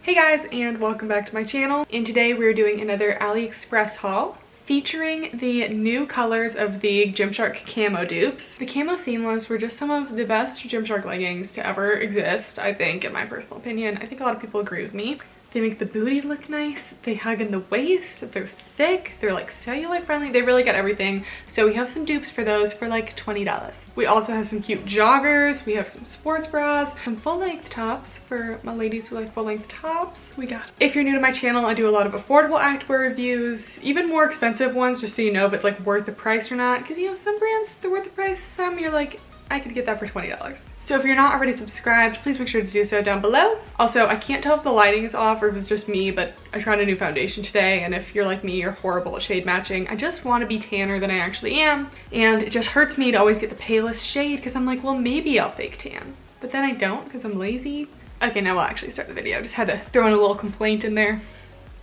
Hey guys, and welcome back to my channel. And today we're doing another AliExpress haul featuring the new colors of the Gymshark camo dupes. The camo seamless were just some of the best Gymshark leggings to ever exist, I think, in my personal opinion. I think a lot of people agree with me. They make the booty look nice, they hug in the waist, they're thick, they're like cellulite friendly, they really got everything. So we have some dupes for those for like $20. We also have some cute joggers, we have some sports bras, some full-length tops for my ladies who like full-length tops. We got, if you're new to my channel, I do a lot of affordable activewear reviews, even more expensive ones, just so you know if it's like worth the price or not. Because you know, some brands, they're worth the price, some you're like, I could get that for $20. So if you're not already subscribed, please make sure to do so down below. Also, I can't tell if the lighting is off or if it's just me, but I tried a new foundation today, and if you're like me, you're horrible at shade matching. I just want to be tanner than I actually am, and it just hurts me to always get the palest shade because I'm like, well, maybe I'll fake tan. But then I don't because I'm lazy. Okay, now we'll actually start the video. Just had to throw in a little complaint in there.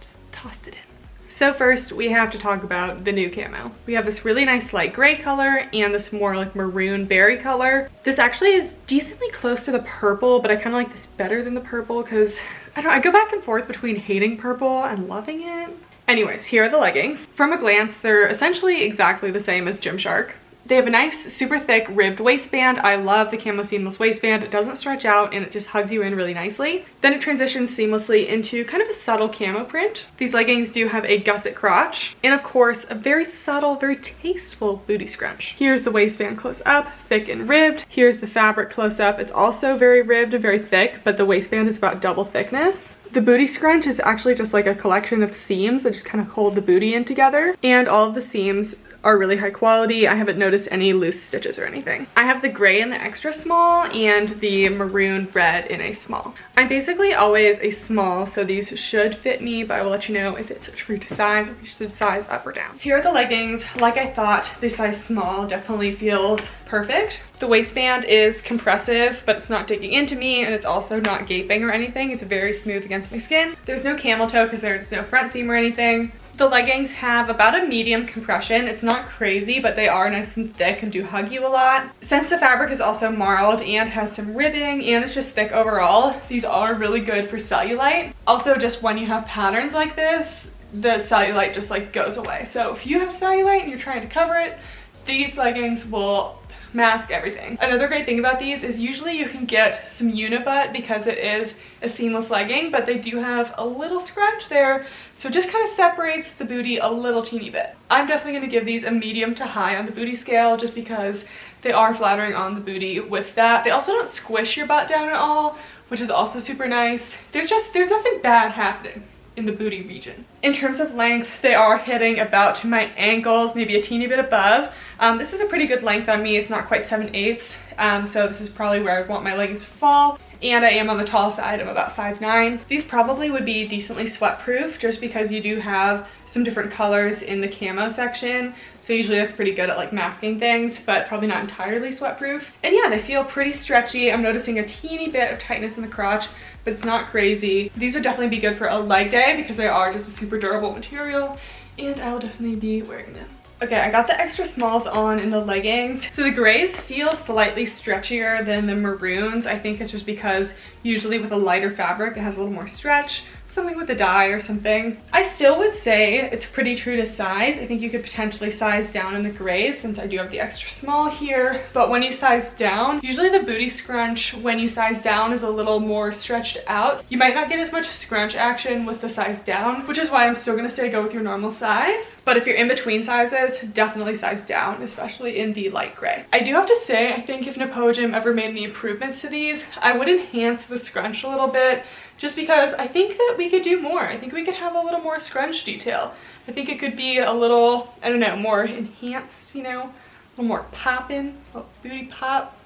Just tossed it in. So first, we have to talk about the new camo. We have this really nice light gray color and this more like maroon berry color. This actually is decently close to the purple, but I kind of like this better than the purple because I go back and forth between hating purple and loving it. Anyways, here are the leggings. From a glance, they're essentially exactly the same as Gymshark. They have a nice, super thick ribbed waistband. I love the camo seamless waistband. It doesn't stretch out and it just hugs you in really nicely. Then it transitions seamlessly into kind of a subtle camo print. These leggings do have a gusset crotch and of course a very subtle, very tasteful booty scrunch. Here's the waistband close up, thick and ribbed. Here's the fabric close up. It's also very ribbed and very thick, but the waistband is about double thickness. The booty scrunch is actually just like a collection of seams that just kind of hold the booty in together. And all of the seams are really high quality. I haven't noticed any loose stitches or anything. I have the gray in the extra small and the maroon red in a small. I'm basically always a small, so these should fit me, but I will let you know if it's true to size or if you should size up or down. Here are the leggings. Like I thought, the size small definitely feels perfect. The waistband is compressive, but it's not digging into me, and it's also not gaping or anything. It's very smooth against my skin. There's no camel toe because there's no front seam or anything. The leggings have about a medium compression. It's not crazy, but they are nice and thick and do hug you a lot. Since the fabric is also marled and has some ribbing and it's just thick overall, these are really good for cellulite. Also, just when you have patterns like this, the cellulite just like goes away. So if you have cellulite and you're trying to cover it, these leggings will mask everything. Another great thing about these is usually you can get some unibutt because it is a seamless legging, but they do have a little scrunch there, so it just kind of separates the booty a little teeny bit. I'm definitely going to give these a medium to high on the booty scale just because they are flattering on the booty with that. They also don't squish your butt down at all, which is also super nice. There's nothing bad happening in the booty region. In terms of length, they are hitting about to my ankles, maybe a teeny bit above. This is a pretty good length on me. It's not quite 7/8, so this is probably where I want my leggings to fall. And I am on the tall side. I'm about 5'9". These probably would be decently sweat proof just because you do have some different colors in the camo section. So usually that's pretty good at like masking things, but probably not entirely sweat proof. And yeah, they feel pretty stretchy. I'm noticing a teeny bit of tightness in the crotch, but it's not crazy. These would definitely be good for a leg day because they are just a super durable material, and I will definitely be wearing them. Okay, I got the extra smalls on in the leggings. So the grays feel slightly stretchier than the maroons. I think it's just because usually with a lighter fabric, it has a little more stretch, something with a dye or something. I still would say it's pretty true to size. I think you could potentially size down in the grays since I do have the extra small here. But when you size down, usually the booty scrunch when you size down is a little more stretched out. You might not get as much scrunch action with the size down, which is why I'm still gonna say go with your normal size. But if you're in between sizes, definitely size down, especially in the light gray. I do have to say, I think if Napojim ever made any improvements to these, I would enhance the scrunch a little bit, just because I think that we could do more. I think we could have a little more scrunch detail. I think it could be a little, I don't know, more enhanced, you know, a little more poppin', a little booty pop.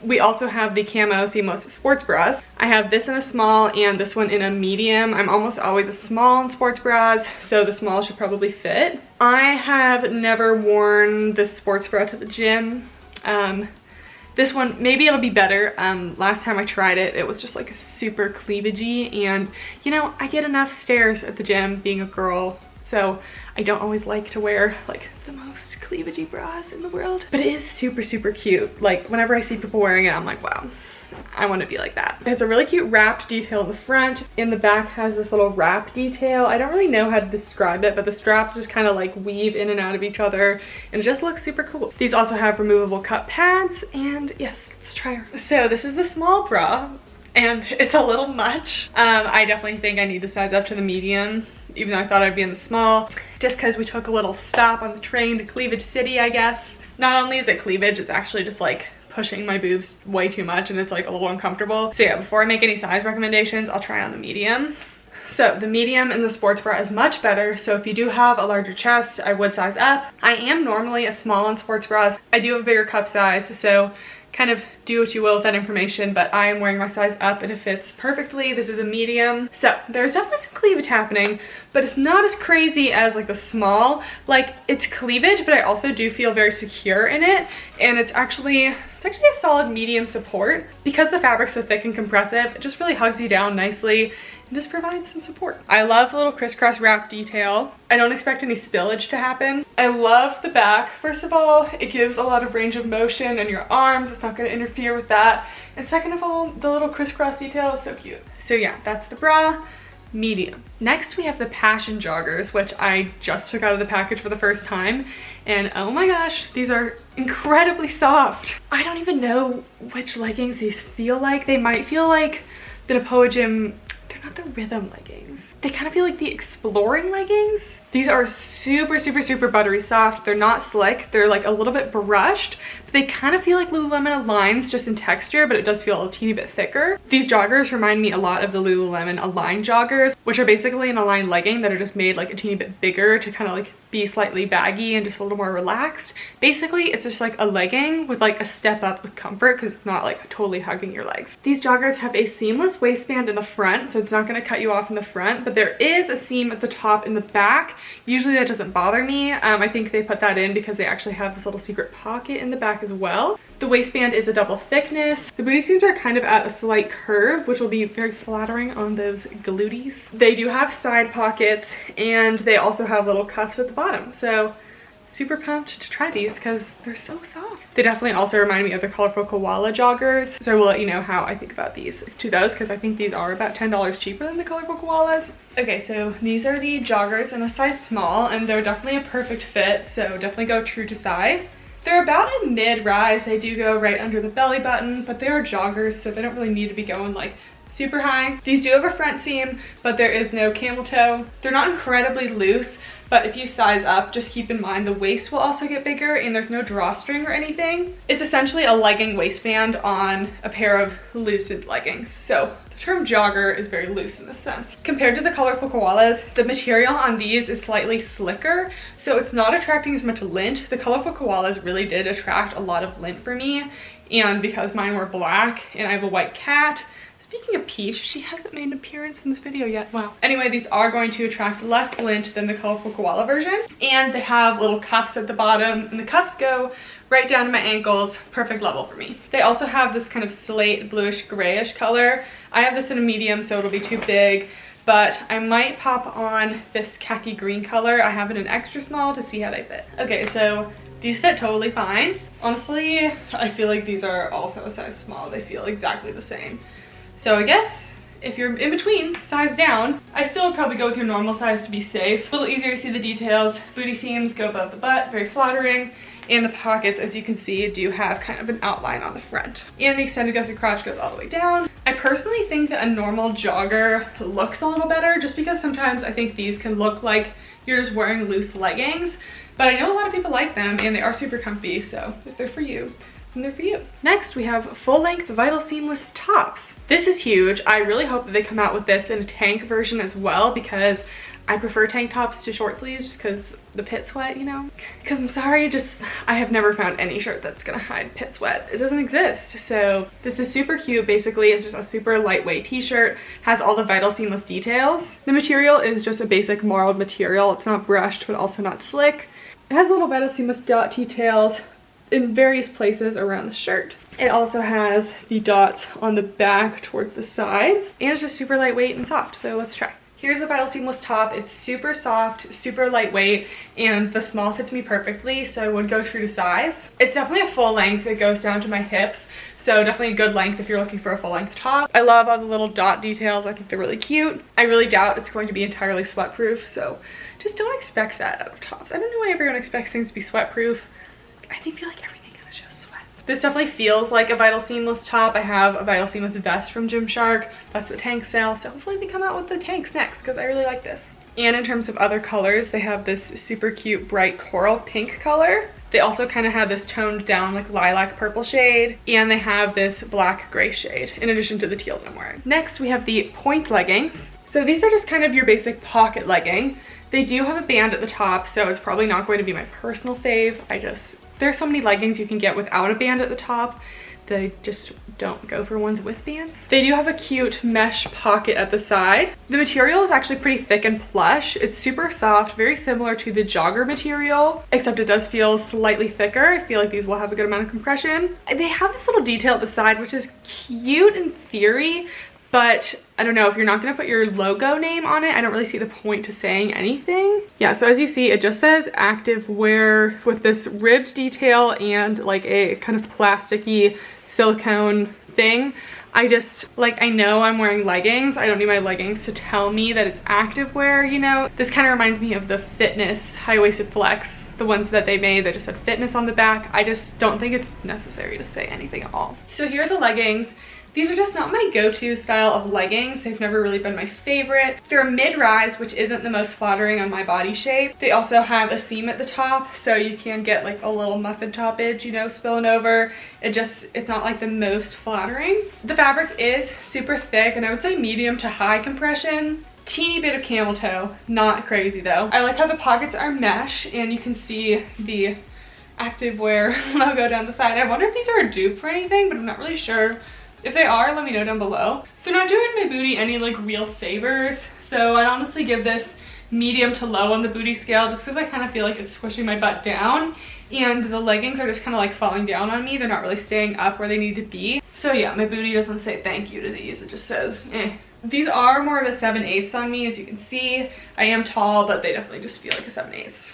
We also have the camo seamless sports bras. I have this in a small and this one in a medium. I'm almost always a small in sports bras, so the small should probably fit. I have never worn this sports bra to the gym. This one, maybe it'll be better. Last time I tried it, it was just like super cleavagey, and you know, I get enough stares at the gym being a girl, so I don't always like to wear like the most cleavagey bras in the world, but it is super, super cute. Like whenever I see people wearing it, I'm like, wow, I want to be like that. It has a really cute wrapped detail in the front. In the back has this little wrap detail. I don't really know how to describe it, but the straps just kind of like weave in and out of each other and it just looks super cool. These also have removable cup pads, and yes, let's try her. So this is the small bra and it's a little much. I definitely think I need to size up to the medium, even though I thought I'd be in the small, just because we took a little stop on the train to Cleavage City, I guess. Not only is it cleavage, it's actually just like pushing my boobs way too much and it's like a little uncomfortable. So yeah, before I make any size recommendations, I'll try on the medium. So the medium in the sports bra is much better. So if you do have a larger chest, I would size up. I am normally a small in sports bras. I do have a bigger cup size, so kind of do what you will with that information, but I am wearing my size up and it fits perfectly. This is a medium. So there's definitely some cleavage happening, but it's not as crazy as like the small. Like it's cleavage, but I also do feel very secure in it. And it's actually a solid medium support. Because the fabric's so thick and compressive, it just really hugs you down nicely and just provides some support. I love the little crisscross wrap detail. I don't expect any spillage to happen. I love the back. First of all, it gives a lot of range of motion in your arms. It's not going to interfere with that. And second of all, the little crisscross detail is so cute. So yeah, that's the bra. Medium. Next we have the Passion joggers, which I just took out of the package for the first time, and oh my gosh, these are incredibly soft. I don't even know which leggings these feel like. They might feel like the Napoa Gym. They're not the rhythm leggings. They kind of feel like the exploring leggings. These are super, super, super buttery soft. They're not slick. They're like a little bit brushed, but they kind of feel like Lululemon Aligns just in texture, but it does feel a teeny bit thicker. These joggers remind me a lot of the Lululemon Align joggers, which are basically an Align legging that are just made like a teeny bit bigger to kind of like be slightly baggy and just a little more relaxed. Basically, it's just like a legging with like a step up with comfort because it's not like totally hugging your legs. These joggers have a seamless waistband in the front, so it's not going to cut you off in the front, but there is a seam at the top in the back. Usually that doesn't bother me. I think they put that in because they actually have this little secret pocket in the back as well. The waistband is a double thickness. The booty seams are kind of at a slight curve, which will be very flattering on those glutes. They do have side pockets and they also have little cuffs at the bottom. So super pumped to try these because they're so soft. They definitely also remind me of the Colorful Koala joggers. So I will let you know how I think about these because I think these are about $10 cheaper than the Colorful Koalas. Okay, so these are the joggers in a size small and they're definitely a perfect fit. So definitely go true to size. They're about a mid-rise. They do go right under the belly button, but they are joggers, so they don't really need to be going like super high. These do have a front seam, but there is no camel toe. They're not incredibly loose, but if you size up, just keep in mind the waist will also get bigger and there's no drawstring or anything. It's essentially a legging waistband on a pair of loosened leggings. So the term jogger is very loose in this sense. Compared to the Colorful Koalas, the material on these is slightly slicker, so it's not attracting as much lint. The Colorful Koalas really did attract a lot of lint for me, and because mine were black and I have a white cat. Speaking of Peach, she hasn't made an appearance in this video yet. Wow. Anyway, these are going to attract less lint than the Colorful Koala version. And they have little cuffs at the bottom, and the cuffs go right down to my ankles. Perfect level for me. They also have this kind of slate bluish grayish color. I have this in a medium, so it'll be too big, but I might pop on this khaki green color. I have it in extra small to see how they fit. Okay, so these fit totally fine. Honestly, I feel like these are also a size small. They feel exactly the same. So I guess if you're in between, size down, I still would probably go with your normal size to be safe. A little easier to see the details. Booty seams go above the butt, very flattering. And the pockets, as you can see, do have kind of an outline on the front. And the extended gusset crotch goes all the way down. I personally think that a normal jogger looks a little better just because sometimes I think these can look like you're just wearing loose leggings. But I know a lot of people like them and they are super comfy, so if they're for you, then they're for you. Next, we have full-length Vital Seamless tops. This is huge. I really hope that they come out with this in a tank version as well because I prefer tank tops to short sleeves just because the pit sweat, you know? Because I'm sorry, I have never found any shirt that's gonna hide pit sweat. It doesn't exist. So this is super cute. Basically, it's just a super lightweight t-shirt, has all the Vital Seamless details. The material is just a basic marled material. It's not brushed, but also not slick. It has little Vital Seamless dot details in various places around the shirt. It also has the dots on the back towards the sides, and it's just super lightweight and soft, so let's try. Here's the Vital Seamless top. It's super soft, super lightweight, and the small fits me perfectly, so I would go true to size. It's definitely a full length. It goes down to my hips, so definitely a good length if you're looking for a full length top. I love all the little dot details. I think they're really cute. I really doubt it's going to be entirely sweat-proof, so just don't expect that out of tops. I don't know why everyone expects things to be sweat-proof. I feel like everything kind of shows sweat. This definitely feels like a Vital Seamless top. I have a Vital Seamless vest from Gymshark. That's the tank style, so hopefully they come out with the tanks next because I really like this. And in terms of other colors, they have this super cute bright coral pink color. They also kind of have this toned down like lilac purple shade, and they have this black gray shade in addition to the teal that I'm wearing. Next, we have the point leggings. So these are just kind of your basic pocket legging. They do have a band at the top, so it's probably not going to be my personal fave. There's so many leggings you can get without a band at the top that I just don't go for ones with bands. They do have a cute mesh pocket at the side. The material is actually pretty thick and plush. It's super soft, very similar to the jogger material, except it does feel slightly thicker. I feel like these will have a good amount of compression. They have this little detail at the side, which is cute in theory, but I don't know, if you're not gonna put your logo name on it, I don't really see the point to saying anything. Yeah, so as you see, it just says active wear with this ribbed detail and like a kind of plasticky silicone thing. I know I'm wearing leggings. I don't need my leggings to tell me that it's active wear, you know? This kind of reminds me of the Fitness high-waisted flex, the ones that they made that just said fitness on the back. I just don't think it's necessary to say anything at all. So here are the leggings. These are just not my go-to style of leggings. They've never really been my favorite. They're a mid-rise, which isn't the most flattering on my body shape. They also have a seam at the top, so you can get like a little muffin toppage, you know, spilling over. It's not like the most flattering. The fabric is super thick, and I would say medium to high compression. Teeny bit of camel toe, not crazy though. I like how the pockets are mesh, and you can see the activewear logo down the side. I wonder if these are a dupe for anything, but I'm not really sure. If they are, let me know down below. They're not doing my booty any like real favors, so I'd honestly give this medium to low on the booty scale just because I kind of feel like it's squishing my butt down, and the leggings are just kind of like falling down on me. They're not really staying up where they need to be. So yeah, my booty doesn't say thank you to these. It just says eh. These are more of a 7/8 on me, as you can see. I am tall, but they definitely just feel like a 7/8.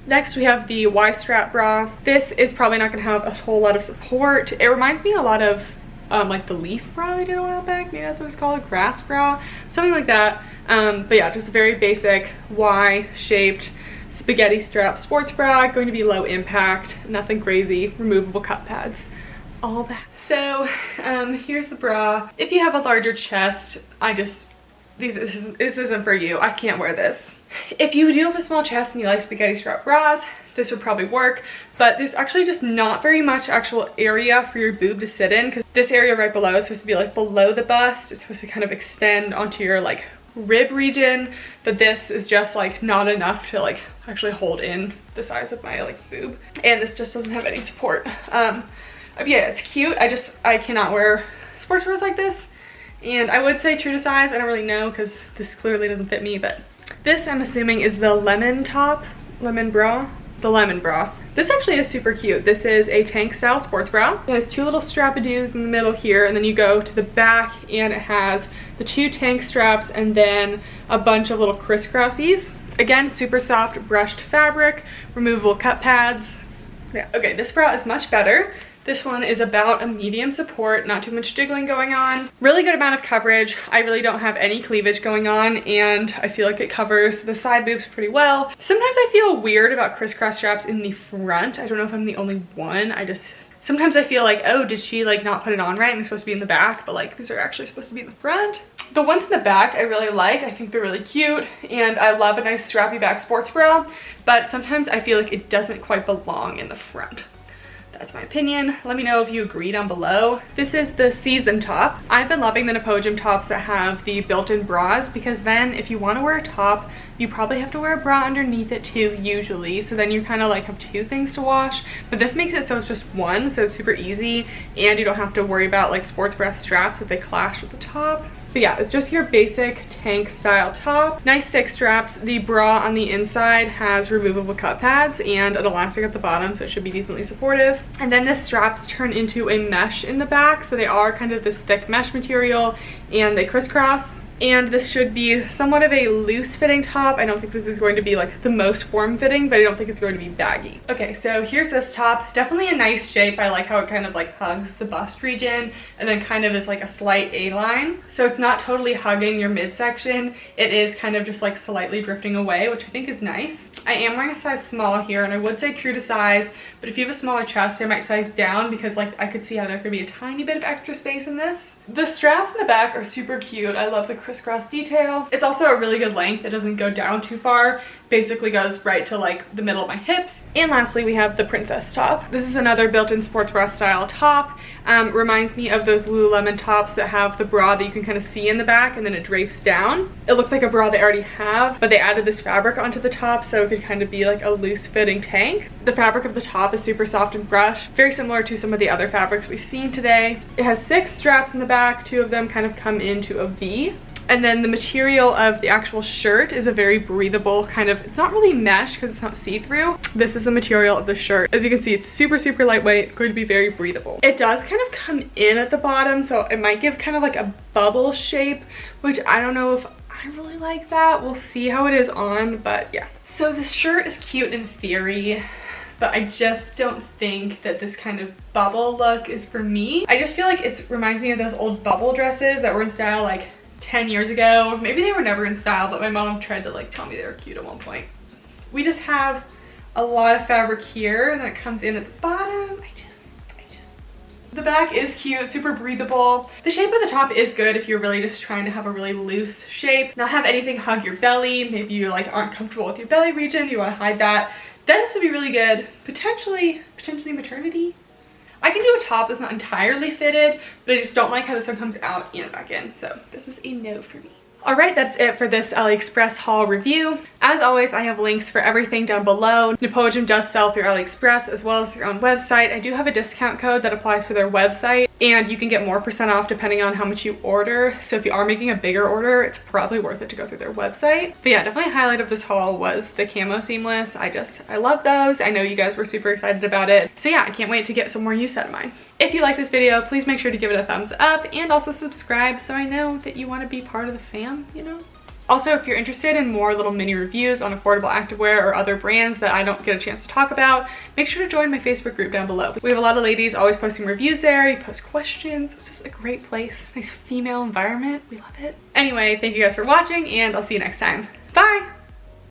Next, we have the Y-strap bra. This is probably not gonna have a whole lot of support. It reminds me a lot of like the leaf bra they did a while back. Maybe that's what it's called, grass bra, something like that. But yeah, just very basic Y-shaped spaghetti strap sports bra. Going to be low impact, nothing crazy, removable cup pads, all that. So here's the bra. If you have a larger chest, this isn't for you. I can't wear this. If you do have a small chest and you like spaghetti strap bras, this would probably work, but there's actually just not very much actual area for your boob to sit in, because this area right below is supposed to be like below the bust. It's supposed to kind of extend onto your like rib region, but this is just like not enough to like actually hold in the size of my like boob, and this just doesn't have any support. Yeah, it's cute. I cannot wear sports bras like this. And I would say true to size. I don't really know because this clearly doesn't fit me, but this I'm assuming is the lemon bra. This actually is super cute. This is a tank style sports bra. It has two little strapadoos in the middle here, and then you go to the back and it has the two tank straps and then a bunch of little crisscrossies. Again, super soft brushed fabric, removable cup pads. Yeah, okay, this bra is much better. This one is about a medium support, not too much jiggling going on. Really good amount of coverage. I really don't have any cleavage going on, and I feel like it covers the side boobs pretty well. Sometimes I feel weird about crisscross straps in the front. I don't know if I'm the only one. Sometimes I feel like, oh, did she like not put it on right and it's supposed to be in the back, but like these are actually supposed to be in the front. The ones in the back I really like. I think they're really cute, and I love a nice strappy back sports bra, but sometimes I feel like it doesn't quite belong in the front. That's my opinion. Let me know if you agree down below. This is the season top. I've been loving the Nepogym tops that have the built-in bras, because then if you want to wear a top, you probably have to wear a bra underneath it too, usually. So then you kind of like have two things to wash. But this makes it so it's just one, so it's super easy, and you don't have to worry about like sports bra straps if they clash with the top. But yeah, it's just your basic tank style top. Nice thick straps. The bra on the inside has removable cup pads and an elastic at the bottom, so it should be decently supportive. And then the straps turn into a mesh in the back, so they are kind of this thick mesh material and they crisscross. And this should be somewhat of a loose fitting top. I don't think this is going to be like the most form fitting, but I don't think it's going to be baggy. Okay, so here's this top. Definitely a nice shape. I like how it kind of like hugs the bust region and then kind of is like a slight A-line. So it's not totally hugging your midsection. It is kind of just like slightly drifting away, which I think is nice. I am wearing a size small here, and I would say true to size, but if you have a smaller chest, I might size down because like I could see how there could be a tiny bit of extra space in this. The straps in the back are super cute. I love the crisscross detail. It's also a really good length. It doesn't go down too far. Basically goes right to like the middle of my hips. And lastly, we have the princess top. This is another built-in sports bra style top. Reminds me of those Lululemon tops that have the bra that you can kind of see in the back and then it drapes down. It looks like a bra they already have, but they added this fabric onto the top so it could kind of be like a loose fitting tank. The fabric of the top is super soft and brushed, very similar to some of the other fabrics we've seen today. It has 6 straps in the back. 2 of them kind of come into a V. And then the material of the actual shirt is a very breathable kind of, it's not really mesh because it's not see-through. This is the material of the shirt. As you can see, it's super, super lightweight, going to be very breathable. It does kind of come in at the bottom, so it might give kind of like a bubble shape, which I don't know if I really like that. We'll see how it is on, but yeah. So this shirt is cute in theory, but I just don't think that this kind of bubble look is for me. I just feel like it reminds me of those old bubble dresses that were in style like 10 years ago. Maybe they were never in style, but my mom tried to like tell me they were cute at one point. We just have a lot of fabric here and that comes in at the bottom. The back is cute, super breathable. The shape of the top is good if you're really just trying to have a really loose shape. Not have anything hug your belly. Maybe you like aren't comfortable with your belly region, you want to hide that. Then this would be really good. Potentially maternity. I can do a top that's not entirely fitted, but I just don't like how this one comes out and back in. So this is a no for me. Alright, that's it for this AliExpress haul review. As always, I have links for everything down below. Napoleon does sell through AliExpress as well as their own website. I do have a discount code that applies to their website, and you can get more % off depending on how much you order. So if you are making a bigger order, it's probably worth it to go through their website. But yeah, definitely a highlight of this haul was the camo seamless. I love those. I know you guys were super excited about it. So yeah, I can't wait to get some more use out of mine. If you liked this video, please make sure to give it a thumbs up and also subscribe so I know that you want to be part of the fam, you know? Also, if you're interested in more little mini reviews on affordable activewear or other brands that I don't get a chance to talk about, make sure to join my Facebook group down below. We have a lot of ladies always posting reviews there. You post questions. It's just a great place. Nice female environment. We love it. Anyway, thank you guys for watching and I'll see you next time. Bye!